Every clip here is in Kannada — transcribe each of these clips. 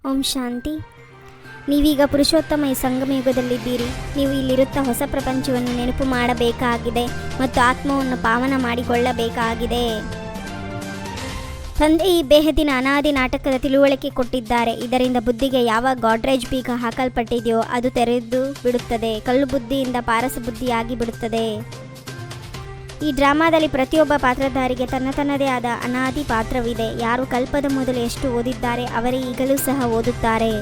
ಓಂ ಶಾಂತಿ. ನೀವೀಗ ಪುರುಷೋತ್ತಮ ಈ ಸಂಗಮ ಯುಗದಲ್ಲಿದ್ದೀರಿ. ನೀವು ಇಲ್ಲಿರುತ್ತಾ ಹೊಸ ಪ್ರಪಂಚವನ್ನು ನೆನಪು ಮಾಡಬೇಕಾಗಿದೆ ಮತ್ತು ಆತ್ಮವನ್ನು ಪಾವನ ಮಾಡಿಕೊಳ್ಳಬೇಕಾಗಿದೆ. ತಂದೆ ಈ ಬೇಹದಿನ ಅನಾದಿ ನಾಟಕದ ತಿಳುವಳಿಕೆ ಕೊಟ್ಟಿದ್ದಾರೆ. ಇದರಿಂದ ಬುದ್ಧಿಗೆ ಯಾವ ಗಾಡ್ರೇಜ್ ಬೀಗ ಹಾಕಲ್ಪಟ್ಟಿದೆಯೋ ಅದು ತೆರೆದು ಬಿಡುತ್ತದೆ. ಕಲ್ಲು ಬುದ್ಧಿಯಿಂದ ಪಾರಸ ಬುದ್ಧಿಯಾಗಿ ಬಿಡುತ್ತದೆ. ಈ ಡ್ರಾಮಾದಲ್ಲಿ ಪ್ರತಿಯೊಬ್ಬ ಪಾತ್ರಧಾರಿಗೆ ತನ್ನದೇ ಆದ ಅನಾದಿ ಪಾತ್ರವಿದೆ. ಯಾರು ಕಲ್ಪದ ಮೊದಲು ಎಷ್ಟು ಓದಿದ್ದಾರೆ ಅವರೇ ಈಗಲೂ ಸಹ ಓದುತ್ತಾರೆ.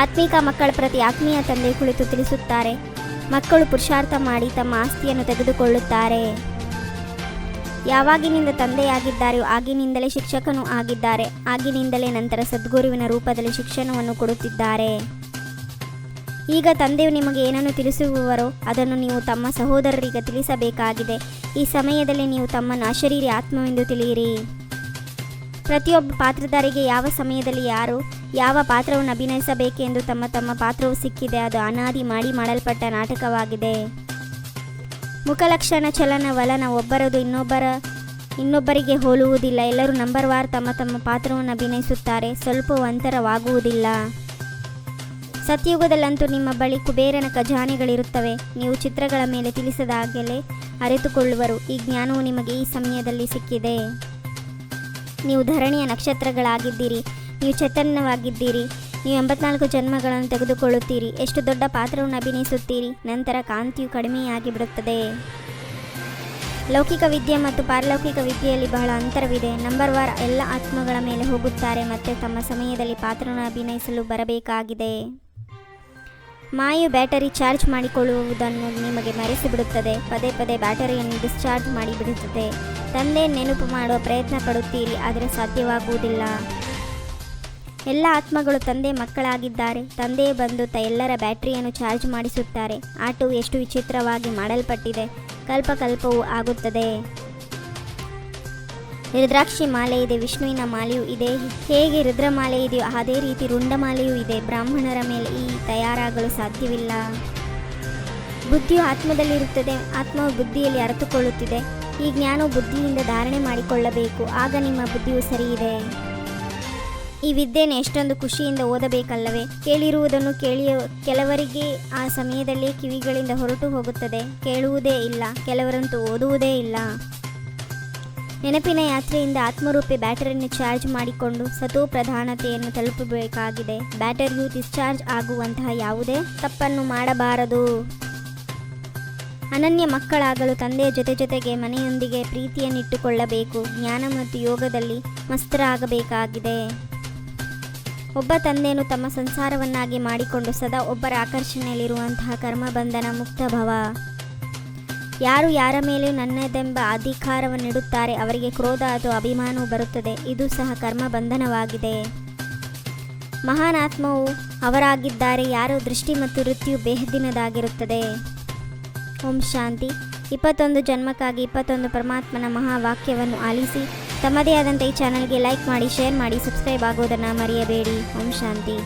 ಆತ್ಮಿಕ ಮಕ್ಕಳ ಪ್ರತಿ ಆತ್ಮೀಯ ತಂದೆ ಕುಳಿತು ತಿಳಿಸುತ್ತಾರೆ. ಮಕ್ಕಳು ಪುರುಷಾರ್ಥ ಮಾಡಿ ತಮ್ಮ ಆಸ್ತಿಯನ್ನು ತೆಗೆದುಕೊಳ್ಳುತ್ತಾರೆ. ಯಾವಾಗಿನಿಂದ ತಂದೆಯಾಗಿದ್ದಾರೆಯೋ ಆಗಿನಿಂದಲೇ ಶಿಕ್ಷಕನೂ ಆಗಿದ್ದಾರೆ. ಆಗಿನಿಂದಲೇ ನಂತರ ಸದ್ಗುರುವಿನ ರೂಪದಲ್ಲಿ ಶಿಕ್ಷಣವನ್ನು ಕೊಡುತ್ತಿದ್ದಾರೆ. ಈಗ ತಂದೆಯು ನಿಮಗೆ ಏನನ್ನು ತಿಳಿಸುವವರೋ ಅದನ್ನು ನೀವು ತಮ್ಮ ಸಹೋದರರಿಗೆ ತಿಳಿಸಬೇಕಾಗಿದೆ. ಈ ಸಮಯದಲ್ಲಿ ನೀವು ತಮ್ಮನ್ನು ಅಶರೀರಿ ಆತ್ಮವೆಂದು ತಿಳಿಯಿರಿ. ಪ್ರತಿಯೊಬ್ಬ ಪಾತ್ರಧಾರಿಗೆ ಯಾವ ಸಮಯದಲ್ಲಿ ಯಾರು ಯಾವ ಪಾತ್ರವನ್ನು ಅಭಿನಯಿಸಬೇಕೆಂದು ತಮ್ಮ ಪಾತ್ರವು ಸಿಕ್ಕಿದೆ. ಅದು ಅನಾದಿ ಮಾಡಲ್ಪಟ್ಟ ನಾಟಕವಾಗಿದೆ. ಮುಖಲಕ್ಷಣ, ಚಲನ, ವಲನ ಒಬ್ಬರದು ಇನ್ನೊಬ್ಬರಿಗೆ ಹೋಲುವುದಿಲ್ಲ. ಎಲ್ಲರೂ ನಂಬರ್ ವಾರ್ ತಮ್ಮ ಪಾತ್ರವನ್ನು ಅಭಿನಯಿಸುತ್ತಾರೆ. ಸ್ವಲ್ಪವೂ ಅಂತರವಾಗುವುದಿಲ್ಲ. ಸತ್ಯಯುಗದಲ್ಲಂತೂ ನಿಮ್ಮ ಬಳಿ ಕುಬೇರನ ಖಜಾನೆಗಳಿರುತ್ತವೆ. ನೀವು ಚಿತ್ರಗಳ ಮೇಲೆ ತಿಳಿಸದಾಗಲೇ ಅರಿತುಕೊಳ್ಳುವರು. ಈ ಜ್ಞಾನವು ನಿಮಗೆ ಈ ಸಮಯದಲ್ಲಿ ಸಿಕ್ಕಿದೆ. ನೀವು ಧರಣಿಯ ನಕ್ಷತ್ರಗಳಾಗಿದ್ದೀರಿ. ನೀವು ಚೈತನ್ಯವಾಗಿದ್ದೀರಿ. ನೀವು 84 ಜನ್ಮಗಳನ್ನು ತೆಗೆದುಕೊಳ್ಳುತ್ತೀರಿ. ಎಷ್ಟು ದೊಡ್ಡ ಪಾತ್ರವನ್ನು ಅಭಿನಯಿಸುತ್ತೀರಿ. ನಂತರ ಕಾಂತಿಯು ಕಡಿಮೆಯಾಗಿ ಬಿಡುತ್ತದೆ. ಲೌಕಿಕ ವಿದ್ಯೆ ಮತ್ತು ಪಾರಲೌಕಿಕ ವಿದ್ಯೆಯಲ್ಲಿ ಬಹಳ ಅಂತರವಿದೆ. ನಂಬರ್ ವಾರ್ ಎಲ್ಲ ಆತ್ಮಗಳ ಮೇಲೆ ಹೋಗುತ್ತಾರೆ ಮತ್ತು ತಮ್ಮ ಸಮಯದಲ್ಲಿ ಪಾತ್ರವನ್ನು ಅಭಿನಯಿಸಲು ಬರಬೇಕಾಗಿದೆ. ಮಾಯು ಬ್ಯಾಟರಿ ಚಾರ್ಜ್ ಮಾಡಿಕೊಳ್ಳುವುದನ್ನು ನಿಮಗೆ ಮರೆಸಿಬಿಡುತ್ತದೆ. ಪದೇ ಬ್ಯಾಟರಿಯನ್ನು ಡಿಸ್ಚಾರ್ಜ್ ಮಾಡಿಬಿಡುತ್ತದೆ. ತಂದೆ ನೆನಪು ಮಾಡುವ ಪ್ರಯತ್ನ ಪಡುತ್ತೀರಿ, ಆದರೆ ಸಾಧ್ಯವಾಗುವುದಿಲ್ಲ. ಎಲ್ಲ ಆತ್ಮಗಳು ತಂದೆ ಮಕ್ಕಳಾಗಿದ್ದಾರೆ. ತಂದೆಯೇ ಬಂದು ಎಲ್ಲರ ಬ್ಯಾಟರಿಯನ್ನು ಚಾರ್ಜ್ ಮಾಡಿಸುತ್ತಾರೆ. ಆಟವು ಎಷ್ಟು ವಿಚಿತ್ರವಾಗಿ ಮಾಡಲ್ಪಟ್ಟಿದೆ. ಕಲ್ಪವೂ ಆಗುತ್ತದೆ. ರುದ್ರಾಕ್ಷಿ ಮಾಲೆ ಇದೆ, ವಿಷ್ಣುವಿನ ಮಾಲೆಯೂ ಇದೆ. ಹೇಗೆ ರುದ್ರಮಾಲೆ ಇದೆಯೋ ಅದೇ ರೀತಿ ರುಂಡಮಾಲೆಯೂ ಇದೆ. ಬ್ರಾಹ್ಮಣರ ಮೇಲೆ ಈ ತಯಾರಾಗಲು ಸಾಧ್ಯವಿಲ್ಲ. ಬುದ್ಧಿಯು ಆತ್ಮದಲ್ಲಿರುತ್ತದೆ. ಆತ್ಮವು ಬುದ್ಧಿಯಲ್ಲಿ ಅರಿತುಕೊಳ್ಳುತ್ತಿದೆ. ಈ ಜ್ಞಾನವು ಬುದ್ಧಿಯಿಂದ ಧಾರಣೆ ಮಾಡಿಕೊಳ್ಳಬೇಕು. ಆಗ ನಿಮ್ಮ ಬುದ್ಧಿಯು ಸರಿಯಿದೆ. ಈ ವಿದ್ಯೆಯನ್ನು ಎಷ್ಟೊಂದು ಖುಷಿಯಿಂದ ಓದಬೇಕಲ್ಲವೇ. ಕೇಳಿರುವುದನ್ನು ಕೆಲವರಿಗೆ ಆ ಸಮಯದಲ್ಲೇ ಕಿವಿಗಳಿಂದ ಹೊರಟು ಹೋಗುತ್ತದೆ. ಕೇಳುವುದೇ ಇಲ್ಲ. ಕೆಲವರಂತೂ ಓದುವುದೇ ಇಲ್ಲ. ನೆನಪಿನ ಯಾತ್ರೆಯಿಂದ ಆತ್ಮರೂಪಿ ಬ್ಯಾಟರಿಯನ್ನು ಚಾರ್ಜ್ ಮಾಡಿಕೊಂಡು ಸತೋ ಪ್ರಧಾನತೆಯನ್ನು ತಲುಪಬೇಕಾಗಿದೆ. ಬ್ಯಾಟರಿಯು ಡಿಸ್ಚಾರ್ಜ್ ಆಗುವಂತಹ ಯಾವುದೇ ತಪ್ಪನ್ನು ಮಾಡಬಾರದು. ಅನನ್ಯ ಮಕ್ಕಳಾಗಲು ತಂದೆಯ ಜೊತೆಗೆ ಮನೆಯೊಂದಿಗೆ ಪ್ರೀತಿಯನ್ನಿಟ್ಟುಕೊಳ್ಳಬೇಕು. ಜ್ಞಾನ ಮತ್ತು ಯೋಗದಲ್ಲಿ ಮಸ್ತರಾಗಬೇಕಾಗಿದೆ. ಒಬ್ಬ ತಂದೆಯನ್ನು ತಮ್ಮ ಸಂಸಾರವನ್ನಾಗಿ ಮಾಡಿಕೊಂಡು ಸದಾ ಒಬ್ಬರ ಆಕರ್ಷಣೆಯಲ್ಲಿರುವಂತಹ ಕರ್ಮಬಂಧನ ಮುಕ್ತ ಭವ. ಯಾರು ಯಾರ ಮೇಲೆ ನನ್ನದೆಂಬ ಅಧಿಕಾರವನ್ನಿಡುತ್ತಾರೆ ಅವರಿಗೆ ಕ್ರೋಧ ಅಥವಾ ಅಭಿಮಾನವು ಬರುತ್ತದೆ. ಇದು ಸಹ ಕರ್ಮಬಂಧನವಾಗಿದೆ. ಮಹಾನ್ ಆತ್ಮವು ಅವರಾಗಿದ್ದಾರೆ. ಯಾರು ದೃಷ್ಟಿ ಮತ್ತು ವೃತ್ತಿಯು ಬೇಹದ್ದಿನದಾಗಿರುತ್ತದೆ. ಓಂ ಶಾಂತಿ. 21 ಜನ್ಮಕ್ಕಾಗಿ 21 ಪರಮಾತ್ಮನ ಮಹಾವಾಕ್ಯವನ್ನು ಆಲಿಸಿ ತಮ್ಮದೇ ಆದಂಥ ಈ ಚಾನಲ್ಗೆ ಲೈಕ್ ಮಾಡಿ, ಶೇರ್ ಮಾಡಿ, ಸಬ್ಸ್ಕ್ರೈಬ್ ಆಗೋದನ್ನು ಮರೆಯಬೇಡಿ. ಓಂ ಶಾಂತಿ.